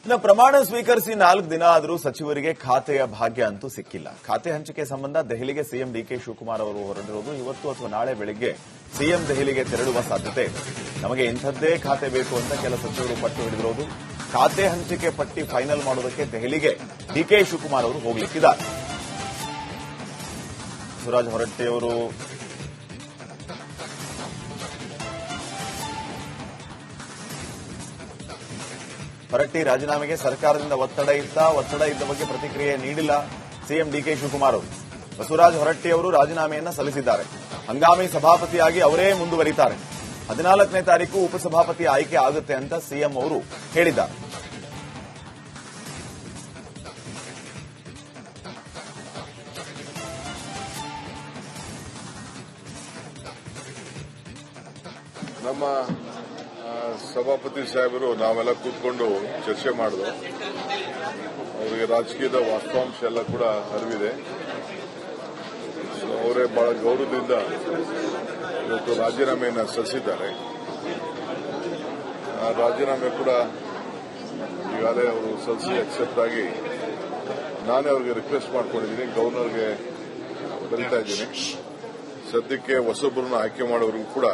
ಇನ್ನು ಪ್ರಮಾಣ ಸ್ವೀಕರಿಸಿ 4 ದಿನ ಆದರೂ ಸಚಿವರಿಗೆ ಖಾತೆಯ ಭಾಗ್ಯ ಅಂತೂ ಸಿಕ್ಕಿಲ್ಲ. ಖಾತೆ ಹಂಚಿಕೆ ಸಂಬಂಧ ದೆಹಲಿಗೆ ಸಿಎಂ ಡಿಕೆ ಶಿವಕುಮಾರ್ ಅವರು ಹೊರಟಿರುವುದು ಇವತ್ತು ಅಥವಾ ನಾಳೆ ಬೆಳಗ್ಗೆ ಸಿಎಂ ದೆಹಲಿಗೆ ತೆರಳುವ ಸಾಧ್ಯತೆ ಇದೆ. ನಮಗೆ ಇಂಥದ್ದೇ ಖಾತೆ ಬೇಕು ಅಂತ ಕೆಲ ಸಚಿವರು ಪಟ್ಟು ಹಿಡಿದಿರೋದು. ಖಾತೆ ಹಂಚಿಕೆ ಪಟ್ಟಿ ಫೈನಲ್ ಮಾಡೋದಕ್ಕೆ ದೆಹಲಿಗೆ ಡಿಕೆ ಶಿವಕುಮಾರ್ ಅವರು ಹೋಗಲಿಕ್ಕಿದ್ದಾರೆ. ಬಸವರಾಜ ಹೊರಟ್ಟಿಯವರು ಹೊರಟ್ಟಿ ರಾಜೀನಾಮೆಗೆ ಸರ್ಕಾರದಿಂದ ಒತ್ತಡ ಇದ್ದ ಬಗ್ಗೆ ಪ್ರತಿಕ್ರಿಯೆ ನೀಡಿಲ್ಲ ಸಿಎಂ ಡಿಕೆ ಶಿವಕುಮಾರ್ ಅವರು. ಬಸವರಾಜ ಹೊರಟ್ಟಿಯವರು ರಾಜೀನಾಮೆಯನ್ನ ಸಲ್ಲಿಸಿದ್ದಾರೆ. ಹಂಗಾಮಿ ಸಭಾಪತಿಯಾಗಿ ಅವರೇ ಮುಂದುವರಿತಾರೆ. 14ನೇ ತಾರೀಕು ಉಪಸಭಾಪತಿ ಆಯ್ಕೆ ಆಗುತ್ತೆ ಅಂತ ಸಿಎಂ ಅವರು ಹೇಳಿದ್ದಾರೆ. ನಮ್ಮ ಸಭಾಪತಿ ಸಾಹೇಬರು ನಾವೆಲ್ಲ ಕೂತ್ಕೊಂಡು ಚರ್ಚೆ ಮಾಡಿದ್ರು. ಅವರಿಗೆ ರಾಜಕೀಯದ ವಾಸ್ತವಾಂಶ ಎಲ್ಲ ಕೂಡ ಅರಿವಿದೆ. ಅವರೇ ಬಹಳ ಗೌರವದಿಂದ ಇವತ್ತು ರಾಜೀನಾಮೆಯನ್ನು ಸಲ್ಲಿಸಿದ್ದಾರೆ. ಆ ರಾಜೀನಾಮೆ ಕೂಡ ಈಗಾಗಲೇ ಅವರು ಸಲ್ಲಿಸಿ ಅಕ್ಸೆಪ್ಟ್ ಆಗಿ ನಾನೇ ಅವರಿಗೆ ರಿಕ್ವೆಸ್ಟ್ ಮಾಡ್ಕೊಂಡಿದ್ದೀನಿ. ಗವರ್ನರ್ಗೆ ಬರೀತಾ ಇದ್ದೀನಿ. ಸದ್ಯಕ್ಕೆ ಹೊಸೊಬ್ಬರನ್ನ ಆಯ್ಕೆ ಮಾಡೋರಿಗೂ ಕೂಡ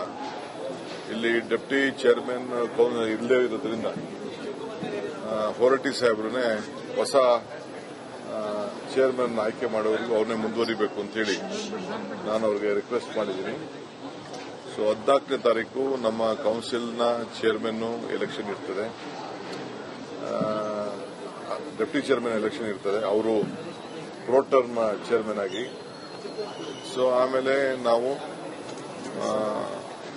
ಇಲ್ಲಿ ಡೆಪ್ಟಿ ಚೇರ್ಮನ್ ಇಲ್ಲದೇ ಇರೋದ್ರಿಂದ ಹೊರಟ್ಟಿ ಸಾಹೇಬ್ರನ್ನೇ ಹೊಸ ಚೇರ್ಮನ್ ಆಯ್ಕೆ ಮಾಡೋರಿಗೂ ಅವ್ರನ್ನೇ ಮುಂದುವರಿಬೇಕು ಅಂತೇಳಿ ನಾನು ಅವ್ರಿಗೆ ರಿಕ್ವೆಸ್ಟ್ ಮಾಡಿದ್ದೀನಿ. ಸೊ 14ನೇ ತಾರೀಕು ನಮ್ಮ ಕೌನ್ಸಿಲ್ನ ಚೇರ್ಮನ್ ಎಲೆಕ್ಷನ್ ಇರ್ತದೆ, ಡೆಪ್ಟಿ ಚೇರ್ಮನ್ ಎಲೆಕ್ಷನ್ ಇರ್ತದೆ. ಅವರು ಪ್ರೋಟರ್ಮ್ ಚೇರ್ಮನ್ ಆಗಿ. ಸೊ ಆಮೇಲೆ ನಾವು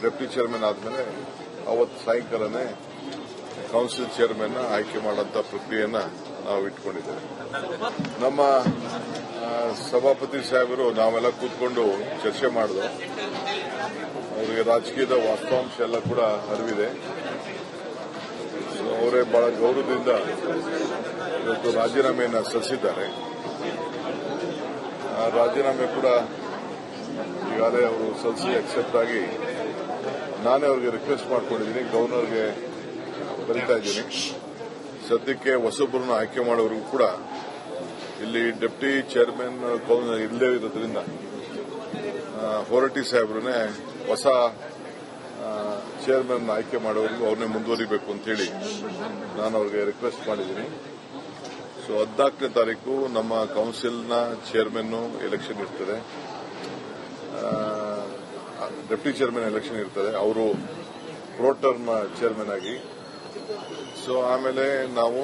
ಡೆಪ್ಟಿ ಚೇರ್ಮನ್ ಆದಮೇಲೆ ಅವತ್ತು ಸಾಯಂಕಾಲನೇ ಕೌನ್ಸಿಲ್ ಚೇರ್ಮನ್ ಆಯ್ಕೆ ಮಾಡುವಂತ ಪ್ರಕ್ರಿಯೆಯನ್ನ ನಾವು ಇಟ್ಕೊಂಡಿದ್ದೇವೆ. ನಮ್ಮ ಸಭಾಪತಿ ಸಾಹೇಬರು ನಾವೆಲ್ಲ ಕೂತ್ಕೊಂಡು ಚರ್ಚೆ ಮಾಡಿದ್ರು. ಅವರಿಗೆ ರಾಜಕೀಯದ ವಾಸ್ತವಾಂಶ ಎಲ್ಲ ಕೂಡ ಅರಿವಿದೆ. ಅವರೇ ಬಹಳ ಗೌರವದಿಂದ ಇವತ್ತು ರಾಜೀನಾಮೆಯನ್ನು ಸಲ್ಲಿಸಿದ್ದಾರೆ. ಆ ರಾಜೀನಾಮೆ ಕೂಡ ಈಗಾಗಲೇ ಅವರು ಸಲ್ಲಿಸಿ ಅಕ್ಸೆಪ್ಟ್ ಆಗಿ ನಾನೇ ಅವರಿಗೆ ರಿಕ್ವೆಸ್ಟ್ ಮಾಡ್ಕೊಂಡಿದ್ದೀನಿ. ಗವರ್ನರ್ಗೆ ಬರೀತಾ ಇದ್ದೀನಿ. ಸದ್ಯಕ್ಕೆ ಹೊಸೊಬ್ಬರನ್ನ ಆಯ್ಕೆ ಮಾಡೋರಿಗೂ ಕೂಡ ಇಲ್ಲಿ ಡೆಪ್ಟಿ ಚೇರ್ಮನ್ ಇಲ್ಲದೇ ಇರೋದ್ರಿಂದ ಹೊರಟ್ಟಿ ಸಾಹೇಬ್ರನ್ನೇ ಹೊಸ ಚೇರ್ಮನ್ ಆಯ್ಕೆ ಮಾಡೋರಿಗೂ ಅವ್ರನ್ನೇ ಮುಂದುವರಿಬೇಕು ಅಂತೇಳಿ ನಾನು ಅವ್ರಿಗೆ ರಿಕ್ವೆಸ್ಟ್ ಮಾಡಿದ್ದೀನಿ. ಸೊ 14ನೇ ತಾರೀಕು ನಮ್ಮ ಕೌನ್ಸಿಲ್ನ ಚೇರ್ಮನ್ ಎಲೆಕ್ಷನ್ ಇರ್ತದೆ, ಡೆಪ್ಟಿ ಚೇರ್ಮನ್ ಎಲೆಕ್ಷನ್ ಇರ್ತದೆ. ಅವರು ಪ್ರೋಟರ್ಮ್ ಚೇರ್ಮನ್ ಆಗಿ. ಸೊ ಆಮೇಲೆ ನಾವು